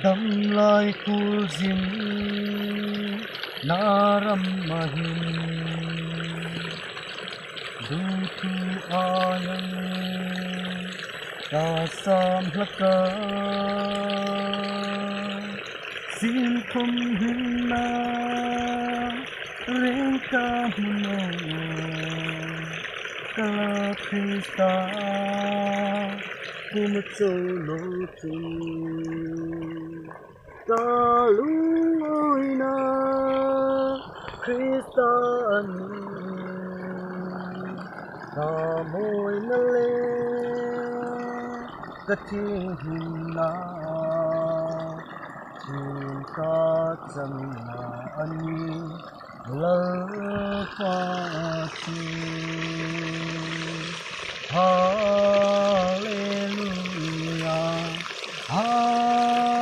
đâm lai khu zim naram mahin du tu anang ta sam hlaka sin thum hin na reng ka muno kala Krista kum cholo tu kalung na Krista ani Namoy na le katingin na Cinta na ani lalapati Hallelujah Hallelujah